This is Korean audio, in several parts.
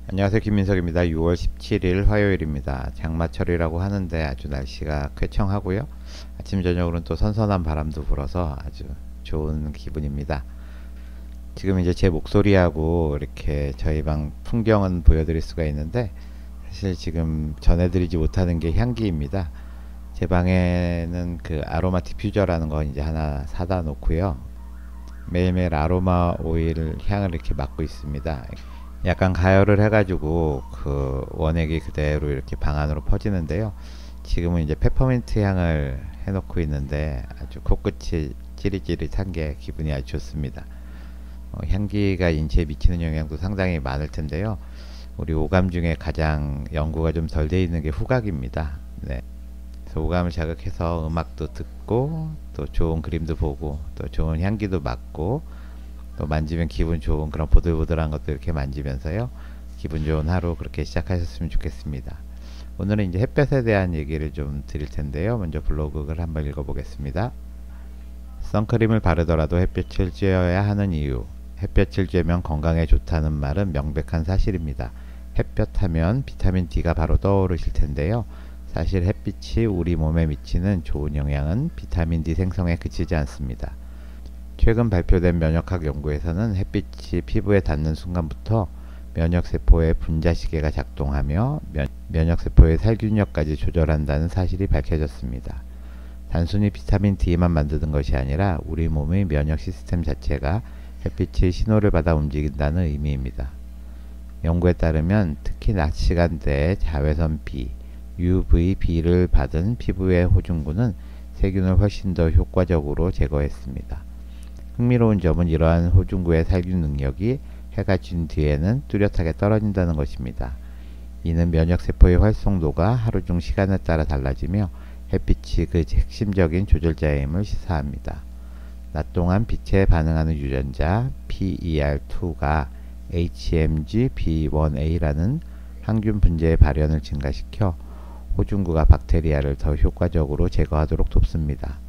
안녕하세요, 김민석입니다. 6월 17일 화요일입니다. 장마철이라고 하는데 아주 날씨가 쾌청하고요. 아침 저녁으로는 또 선선한 바람도 불어서 아주 좋은 기분입니다. 지금 이제 제 목소리하고 이렇게 저희 방 풍경은 보여드릴 수가 있는데, 사실 지금 전해드리지 못하는 게 향기입니다. 제 방에는 그 아로마 디퓨저라는 거 이제 하나 사다 놓고요. 매일매일 아로마 오일 향을 이렇게 맡고 있습니다. 약간 가열을 해가지고 그 원액이 그대로 이렇게 방 안으로 퍼지는데요. 지금은 이제 페퍼민트 향을 해놓고 있는데 아주 코끝이 찌릿찌릿한 게 기분이 아주 좋습니다. 향기가 인체에 미치는 영향도 상당히 많을 텐데요. 우리 오감 중에 가장 연구가 좀 덜 돼 있는 게 후각입니다. 네. 그래서 오감을 자극해서 음악도 듣고 또 좋은 그림도 보고 또 좋은 향기도 맡고 또 만지면 기분 좋은 그런 보들보들한 것도 이렇게 만지면서요. 기분 좋은 하루 그렇게 시작하셨으면 좋겠습니다. 오늘은 이제 햇볕에 대한 얘기를 좀 드릴 텐데요. 먼저 블로그를 한번 읽어보겠습니다. 선크림을 바르더라도 햇볕을 쬐어야 하는 이유. 햇볕을 쬐면 건강에 좋다는 말은 명백한 사실입니다. 햇볕 하면 비타민 D가 바로 떠오르실 텐데요. 사실 햇빛이 우리 몸에 미치는 좋은 영향은 비타민 D 생성에 그치지 않습니다. 최근 발표된 면역학 연구에서는 햇빛이 피부에 닿는 순간부터 면역세포의 분자시계가 작동하며 면역세포의 살균력까지 조절한다는 사실이 밝혀졌습니다. 단순히 비타민 D만 만드는 것이 아니라 우리 몸의 면역 시스템 자체가 햇빛의 신호를 받아 움직인다는 의미입니다. 연구에 따르면 특히 낮 시간대에 자외선 B, UVB를 받은 피부의 호중구는 세균을 훨씬 더 효과적으로 제거했습니다. 흥미로운 점은 이러한 호중구의 살균 능력이 해가 진 뒤에는 뚜렷하게 떨어진다는 것입니다. 이는 면역세포의 활성도가 하루 중 시간에 따라 달라지며 햇빛이 그 핵심적인 조절자임을 시사합니다. 낮 동안 빛에 반응하는 유전자 PER2가 HMG-B1A라는 항균 분자의 발현을 증가시켜 호중구가 박테리아를 더 효과적으로 제거하도록 돕습니다.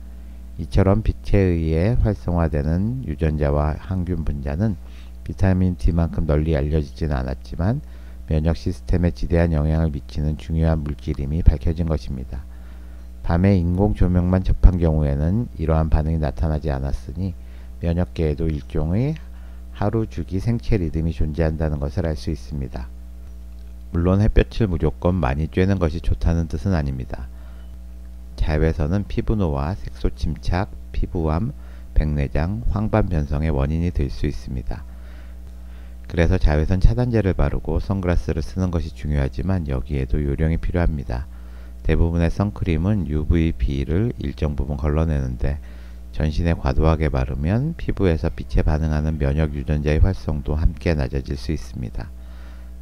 이처럼 빛에 의해 활성화되는 유전자와 항균 분자는 비타민 D만큼 널리 알려지진 않았지만 면역 시스템에 지대한 영향을 미치는 중요한 물질임이 밝혀진 것입니다. 밤에 인공 조명만 접한 경우에는 이러한 반응이 나타나지 않았으니 면역계에도 일종의 하루 주기 생체 리듬이 존재한다는 것을 알 수 있습니다. 물론 햇볕을 무조건 많이 쬐는 것이 좋다는 뜻은 아닙니다. 자외선은 피부노화, 색소 침착, 피부암, 백내장, 황반 변성의 원인이 될 수 있습니다. 그래서 자외선 차단제를 바르고 선글라스를 쓰는 것이 중요하지만 여기에도 요령이 필요합니다. 대부분의 선크림은 UVB를 일정 부분 걸러내는데 전신에 과도하게 바르면 피부에서 빛에 반응하는 면역 유전자의 활성도 함께 낮아질 수 있습니다.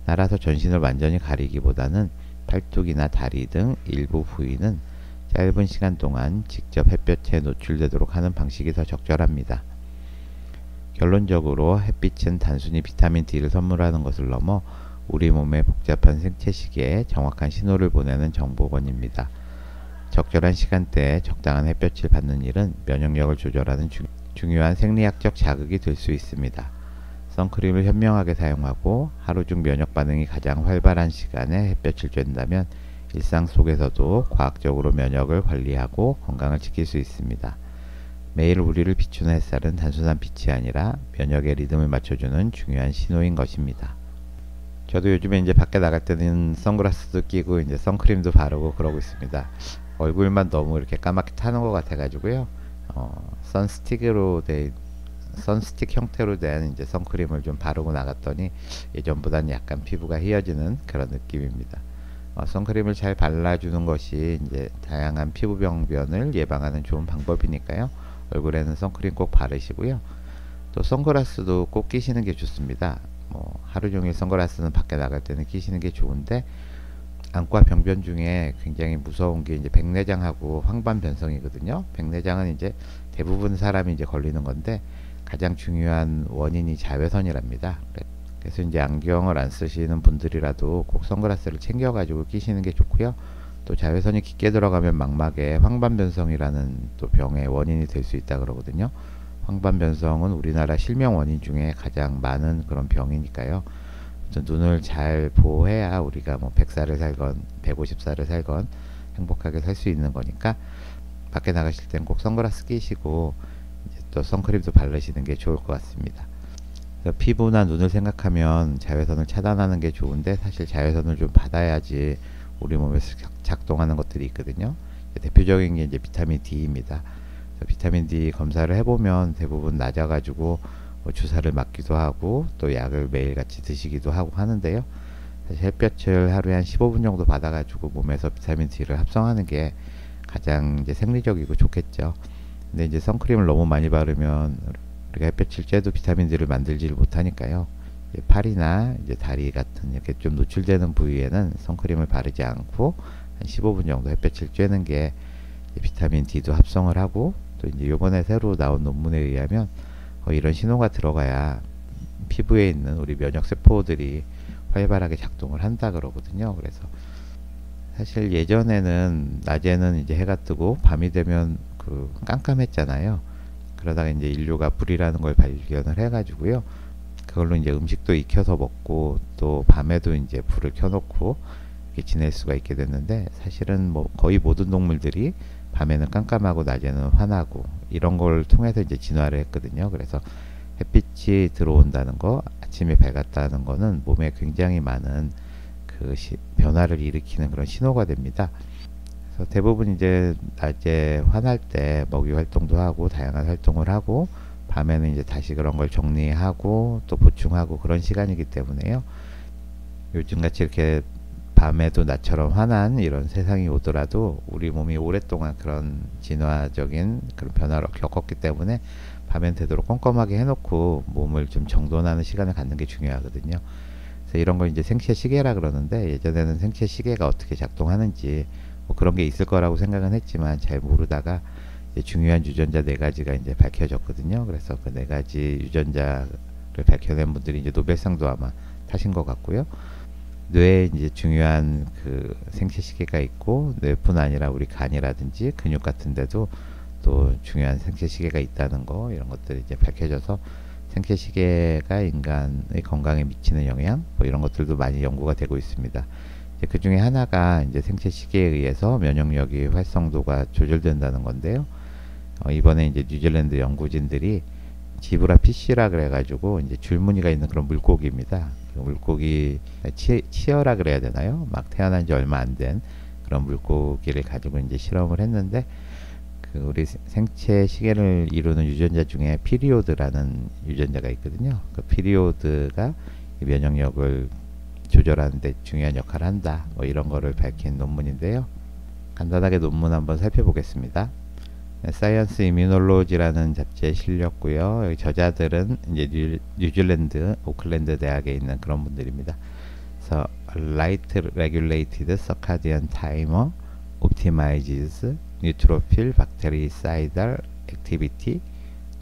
따라서 전신을 완전히 가리기보다는 팔뚝이나 다리 등 일부 부위는 짧은 시간 동안 직접 햇볕에 노출되도록 하는 방식이 더 적절합니다. 결론적으로 햇빛은 단순히 비타민 D를 선물하는 것을 넘어 우리 몸의 복잡한 생체 시계에 정확한 신호를 보내는 정보원입니다. 적절한 시간대에 적당한 햇볕을 받는 일은 면역력을 조절하는 중요한 생리학적 자극이 될 수 있습니다. 선크림을 현명하게 사용하고 하루 중 면역 반응이 가장 활발한 시간에 햇볕을 쬐는다면 일상 속에서도 과학적으로 면역을 관리하고 건강을 지킬 수 있습니다. 매일 우리를 비추는 햇살은 단순한 빛이 아니라 면역의 리듬을 맞춰주는 중요한 신호인 것입니다. 저도 요즘에 이제 밖에 나갈 때는 선글라스도 끼고 이제 선크림도 바르고 그러고 있습니다. 얼굴만 너무 이렇게 까맣게 타는 것 같아가지고요. 선스틱 형태로 된 이제 선크림을 좀 바르고 나갔더니 예전보다는 약간 피부가 희어지는 그런 느낌입니다. 선크림을 잘 발라주는 것이 이제 다양한 피부 병변을 예방하는 좋은 방법이니까요. 얼굴에는 선크림 꼭 바르시고요. 또 선글라스도 꼭 끼시는 게 좋습니다. 하루 종일 선글라스는 밖에 나갈 때는 끼시는 게 좋은데 안과 병변 중에 굉장히 무서운 게 이제 백내장하고 황반 변성이거든요. 백내장은 이제 대부분 사람이 이제 걸리는 건데 가장 중요한 원인이 자외선이랍니다. 그래서 이제 안경을 안 쓰시는 분들이라도 꼭 선글라스를 챙겨가지고 끼시는 게 좋고요. 또 자외선이 깊게 들어가면 망막에 황반변성이라는 또 병의 원인이 될 수 있다 그러거든요. 황반변성은 우리나라 실명 원인 중에 가장 많은 그런 병이니까요. 눈을 잘 보호해야 우리가 뭐 100살을 살건 150살을 살건 행복하게 살 수 있는 거니까 밖에 나가실 땐 꼭 선글라스 끼시고 이제 또 선크림도 바르시는 게 좋을 것 같습니다. 피부나 눈을 생각하면 자외선을 차단하는 게 좋은데 사실 자외선을 좀 받아야지 우리 몸에서 작동하는 것들이 있거든요. 대표적인 게 이제 비타민 D입니다. 비타민 D 검사를 해보면 대부분 낮아가지고 주사를 맞기도 하고 또 약을 매일같이 드시기도 하고 하는데요. 사실 햇볕을 하루에 한 15분 정도 받아가지고 몸에서 비타민 D를 합성하는 게 가장 이제 생리적이고 좋겠죠. 근데 이제 선크림을 너무 많이 바르면 우리가 햇볕을 쬐도 비타민 D를 만들지를 못하니까요. 이제 팔이나 이제 다리 같은 이렇게 좀 노출되는 부위에는 선크림을 바르지 않고 한 15분 정도 햇볕을 쬐는 게 비타민 D도 합성을 하고 또 이제 요번에 새로 나온 논문에 의하면 이런 신호가 들어가야 피부에 있는 우리 면역 세포들이 활발하게 작동을 한다 그러거든요. 그래서 사실 예전에는 낮에는 이제 해가 뜨고 밤이 되면 깜깜했잖아요. 그러다가 이제 인류가 불이라는 걸 발견을 해가지고요. 그걸로 이제 음식도 익혀서 먹고 또 밤에도 이제 불을 켜놓고 이렇게 지낼 수가 있게 됐는데 사실은 뭐 거의 모든 동물들이 밤에는 깜깜하고 낮에는 환하고 이런 걸 통해서 이제 진화를 했거든요. 그래서 햇빛이 들어온다는 거, 아침에 밝았다는 거는 몸에 굉장히 많은 변화를 일으키는 그런 신호가 됩니다. 그래서 대부분 이제 낮에 환할 때 먹이 활동도 하고 다양한 활동을 하고 밤에는 이제 다시 그런 걸 정리하고 또 보충하고 그런 시간이기 때문에요. 요즘같이 이렇게 밤에도 낮처럼 환한 이런 세상이 오더라도 우리 몸이 오랫동안 그런 진화적인 그런 변화를 겪었기 때문에 밤엔 되도록 꼼꼼하게 해놓고 몸을 좀 정돈하는 시간을 갖는 게 중요하거든요. 그래서 이런 걸 이제 생체 시계라 그러는데 예전에는 생체 시계가 어떻게 작동하는지 뭐 그런 게 있을 거라고 생각은 했지만 잘 모르다가 중요한 유전자 4가지가 이제 밝혀졌거든요. 그래서 그 4가지 유전자를 밝혀낸 분들이 이제 노벨상도 아마 타신 것 같고요. 뇌에 이제 중요한 생체 시계가 있고 뇌뿐 아니라 우리 간이라든지 근육 같은 데도 또 중요한 생체 시계가 있다는 거 이런 것들이 이제 밝혀져서 생체 시계가 인간의 건강에 미치는 영향 뭐 이런 것들도 많이 연구가 되고 있습니다. 그 중에 하나가 이제 생체 시계에 의해서 면역력이 활성도가 조절된다는 건데요. 이번에 이제 뉴질랜드 연구진들이 지브라 피쉬라 그래가지고 이제 줄무늬가 있는 그런 물고기입니다. 그 물고기 치어라 그래야 되나요? 막 태어난 지 얼마 안 된 그런 물고기를 가지고 이제 실험을 했는데 우리 생체 시계를 이루는 유전자 중에 피리오드라는 유전자가 있거든요. 그 피리오드가 면역력을 조절하는 데 중요한 역할을 한다. 뭐 이런 거를 밝힌 논문인데요. 간단하게 논문 한번 살펴보겠습니다. 사이언스 이뮤놀로지라는 잡지에 실렸고요. 여기 저자들은 이제 뉴질랜드 오클랜드 대학에 있는 그런 분들입니다. 그래서 Light Regulated Circadian Timer Optimizes Neutrophil Bactericidal Activity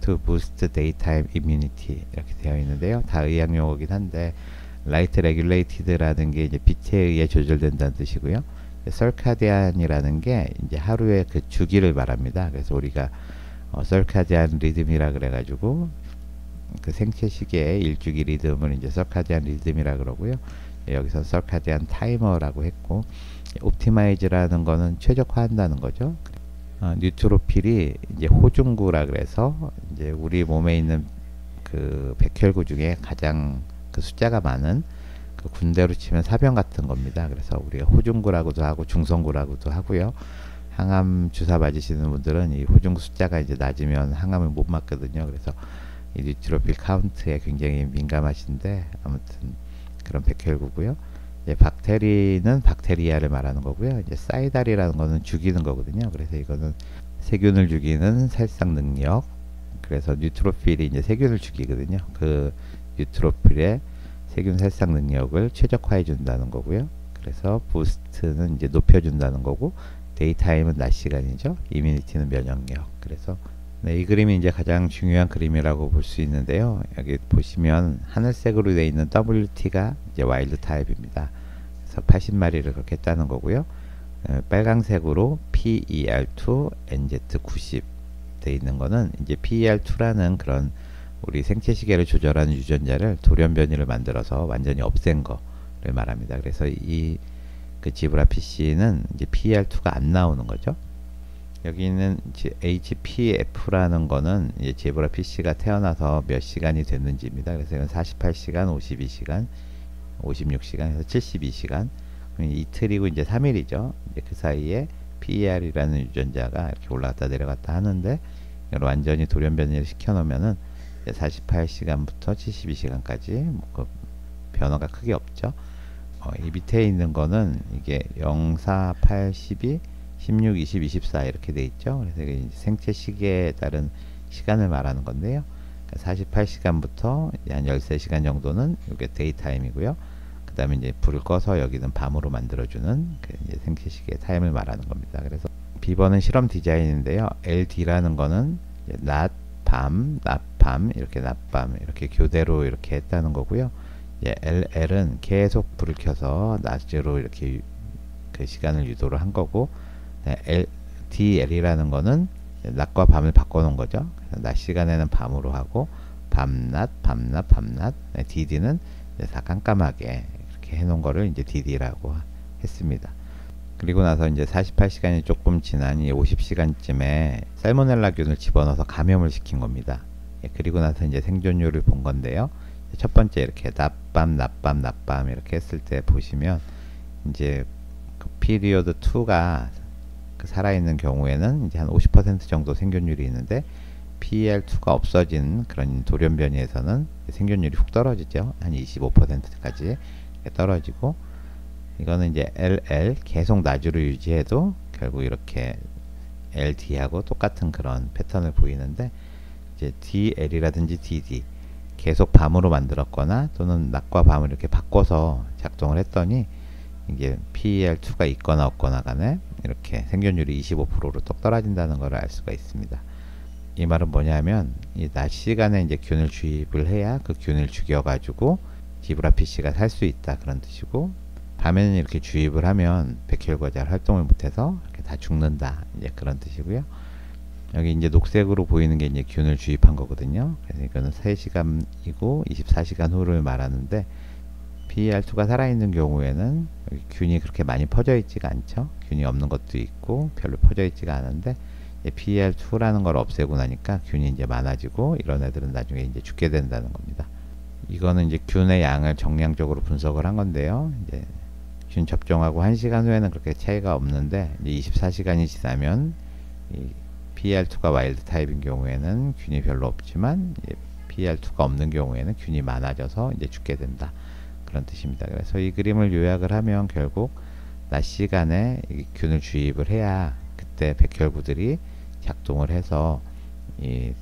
to Boost Daytime Immunity 이렇게 되어 있는데요. 다 의학 용어긴 한데 Light Regulated라는 게 이제 빛에 의해 조절된다는 뜻이고요. 설카디안이라는 게 이제 하루의 그 주기를 말합니다. 그래서 우리가 설카디안 리듬이라 그래가지고 그 생체 시계의 일주기 리듬을 이제 설카디안 리듬이라 그러고요. 여기서 설카디안 타이머라고 했고 옵티마이즈라는 거는 최적화한다는 거죠. 뉴트로필이 이제 호중구라 그래서 이제 우리 몸에 있는 그 백혈구 중에 가장 그 숫자가 많은 군대로 치면 사병 같은 겁니다. 그래서 우리가 호중구라고도 하고 중성구라고도 하고요. 항암 주사 맞으시는 분들은 이 호중구 숫자가 이제 낮으면 항암을 못 맞거든요. 그래서 이 뉴트로필 카운트에 굉장히 민감하신데 아무튼 그런 백혈구고요. 이제 박테리는 박테리아를 말하는 거고요. 이제 사이달이라는 거는 죽이는 거거든요. 그래서 이거는 세균을 죽이는 살상 능력. 그래서 뉴트로필이 이제 세균을 죽이거든요. 그 뉴트로필의 세균 살상 능력을 최적화해 준다는 거고요. 그래서 부스트는 이제 높여준다는 거고 데이타임은 낮 시간이죠. 이뮤니티는 면역력. 그래서 네, 이 그림이 이제 가장 중요한 그림이라고 볼 수 있는데요. 여기 보시면 하늘색으로 되어 있는 WT가 이제 와일드 타입입니다. 그래서 80마리를 그렇게 했다는 거고요. 빨강색으로 PER2, NZ90 되어 있는 거는 이제 PER2라는 그런 우리 생체 시계를 조절하는 유전자를 돌연변이를 만들어서 완전히 없앤 거를 말합니다. 그래서 이 그 지브라 PC는 이제 PER2가 안 나오는 거죠. 여기는 HPF라는 거는 이제 지브라 PC가 태어나서 몇 시간이 됐는지입니다. 그래서 이건 48시간, 52시간, 56시간, 72시간. 이틀이고 이제 3일이죠. 이제 그 사이에 PER이라는 유전자가 이렇게 올라갔다 내려갔다 하는데, 이걸 완전히 돌연변이를 시켜놓으면은 48시간부터 72시간까지 뭐 변화가 크게 없죠. 이 밑에 있는 거는 이게 0, 4, 8, 12, 16, 20, 24 이렇게 돼 있죠. 그래서 이게 생체 시계에 따른 시간을 말하는 건데요. 48시간부터 한 13시간 정도는 이게 데이타임이고요. 그 다음에 이제 불을 꺼서 여기는 밤으로 만들어주는 그 이제 생체 시계 타임을 말하는 겁니다. 그래서 B번은 실험 디자인인데요. LD라는 거는 낮, 밤, 낮, 밤, 이렇게 낮, 밤 이렇게 교대로 이렇게 했다는 거고요. LL은 계속 불을 켜서 낮으로 이렇게 그 시간을 유도를 한 거고, DL이라는 거는 낮과 밤을 바꿔놓은 거죠. 낮 시간에는 밤으로 하고 밤낮, 밤낮, 밤낮. DD는 다 깜깜하게 이렇게 해놓은 거를 이제 DD라고 했습니다. 그리고 나서 이제 48시간이 조금 지난 50시간쯤에 살모넬라균을 집어넣어서 감염을 시킨 겁니다. 그리고 나서 이제 생존율을 본 건데요. 첫 번째 이렇게 낮밤, 낮밤, 낮밤 이렇게 했을 때 보시면 이제 그 피리어드 2가 살아있는 경우에는 이제 한 50% 정도 생존율이 있는데, PER2가 없어진 그런 돌연변이에서는 생존율이 훅 떨어지죠. 한 25%까지 떨어지고, 이거는 이제 LL 계속 낮으로 유지해도 결국 이렇게 LD하고 똑같은 그런 패턴을 보이는데, 이제 DL이라든지 DD 계속 밤으로 만들었거나 또는 낮과 밤을 이렇게 바꿔서 작동을 했더니 이게 PER2가 있거나 없거나 간에 이렇게 생존율이 25%로 똑 떨어진다는 것을 알 수가 있습니다. 이 말은 뭐냐면, 이 낮 시간에 이제 균을 주입을 해야 그 균을 죽여가지고 지브라 PC가 살 수 있다 그런 뜻이고, 밤에는 이렇게 주입을 하면 백혈구가 잘 활동을 못해서 이렇게 다 죽는다 이제 그런 뜻이고요. 여기 이제 녹색으로 보이는 게 이제 균을 주입한 거거든요. 그래서 이거는 3시간이고 24시간 후를 말하는데, PER2가 살아있는 경우에는 균이 그렇게 많이 퍼져 있지가 않죠. 균이 없는 것도 있고 별로 퍼져 있지가 않은데, PER2라는 걸 없애고 나니까 균이 이제 많아지고 이런 애들은 나중에 이제 죽게 된다는 겁니다. 이거는 이제 균의 양을 정량적으로 분석을 한 건데요. 이제 균 접종하고 1시간 후에는 그렇게 차이가 없는데, 이제 24시간이 지나면 이 PER2가 와일드 타입인 경우에는 균이 별로 없지만, PER2가 없는 경우에는 균이 많아져서 이제 죽게 된다 그런 뜻입니다. 그래서 이 그림을 요약을 하면 결국 낮 시간에 이 균을 주입을 해야 그때 백혈구들이 작동을 해서 이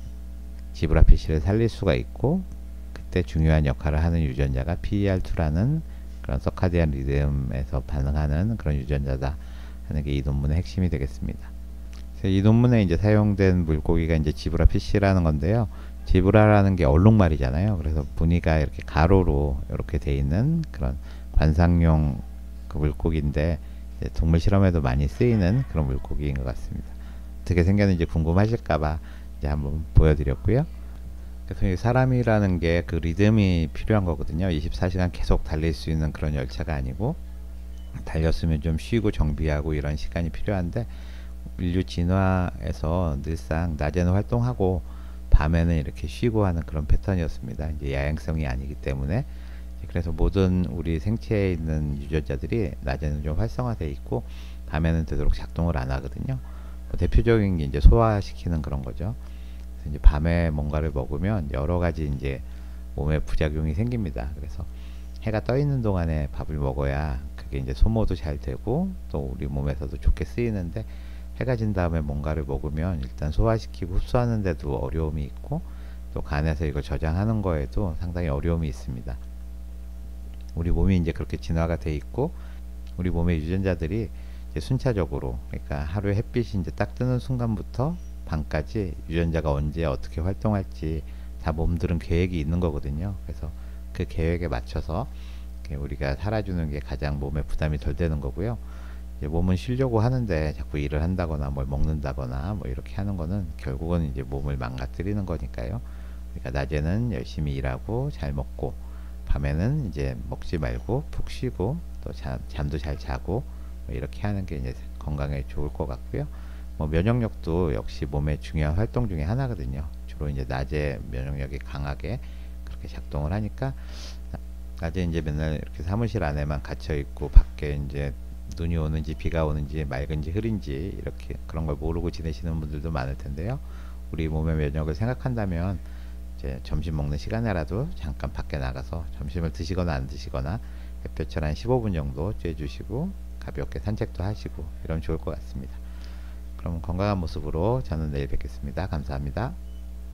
지브라 PC를 살릴 수가 있고, 그때 중요한 역할을 하는 유전자가 PER2라는 그런 서카디안 리듬에서 반응하는 그런 유전자다 하는 게 이 논문의 핵심이 되겠습니다. 이 논문에 이제 사용된 물고기가 이제 지브라 PC라는 건데요. 지브라라는 게 얼룩말이잖아요. 그래서 무늬가 이렇게 가로로 이렇게 돼 있는 그런 관상용 그 물고기인데, 동물 실험에도 많이 쓰이는 그런 물고기인 것 같습니다. 어떻게 생겼는지 궁금하실까봐 이제 한번 보여드렸고요. 그래서 사람이라는 게 그 리듬이 필요한 거거든요. 24시간 계속 달릴 수 있는 그런 열차가 아니고, 달렸으면 좀 쉬고 정비하고 이런 시간이 필요한데, 인류 진화에서 늘상 낮에는 활동하고 밤에는 이렇게 쉬고 하는 그런 패턴이었습니다. 이제 야행성이 아니기 때문에. 그래서 모든 우리 생체에 있는 유전자들이 낮에는 좀 활성화되어 있고 밤에는 되도록 작동을 안 하거든요. 대표적인 게 이제 소화시키는 그런 거죠. 그래서 이제 밤에 뭔가를 먹으면 여러 가지 이제 몸에 부작용이 생깁니다. 그래서 해가 떠 있는 동안에 밥을 먹어야 그게 이제 소모도 잘 되고 또 우리 몸에서도 좋게 쓰이는데, 해가 진 다음에 뭔가를 먹으면 일단 소화시키고 흡수하는 데도 어려움이 있고, 또 간에서 이걸 저장하는 거에도 상당히 어려움이 있습니다. 우리 몸이 이제 그렇게 진화가 돼 있고, 우리 몸의 유전자들이 이제 순차적으로, 그러니까 하루에 햇빛이 이제 딱 뜨는 순간부터 밤까지 유전자가 언제 어떻게 활동할지 다 몸들은 계획이 있는 거거든요. 그래서 그 계획에 맞춰서 우리가 살아주는 게 가장 몸에 부담이 덜 되는 거고요. 몸은 쉬려고 하는데 자꾸 일을 한다거나 뭘 먹는다거나 뭐 이렇게 하는 거는 결국은 이제 몸을 망가뜨리는 거니까요. 그러니까 낮에는 열심히 일하고 잘 먹고 밤에는 이제 먹지 말고 푹 쉬고 또 잠도 잘 자고 뭐 이렇게 하는 게 이제 건강에 좋을 것 같고요. 뭐 면역력도 역시 몸의 중요한 활동 중에 하나거든요. 주로 이제 낮에 면역력이 강하게 그렇게 작동을 하니까 낮에 이제 맨날 이렇게 사무실 안에만 갇혀 있고 밖에 이제 눈이 오는지 비가 오는지 맑은지 흐린지 이렇게 그런 걸 모르고 지내시는 분들도 많을 텐데요. 우리 몸의 면역을 생각한다면 이제 점심 먹는 시간에라도 잠깐 밖에 나가서 점심을 드시거나 안 드시거나 햇볕을 한 15분 정도 쬐주시고 가볍게 산책도 하시고 이러면 좋을 것 같습니다. 그럼 건강한 모습으로 저는 내일 뵙겠습니다. 감사합니다.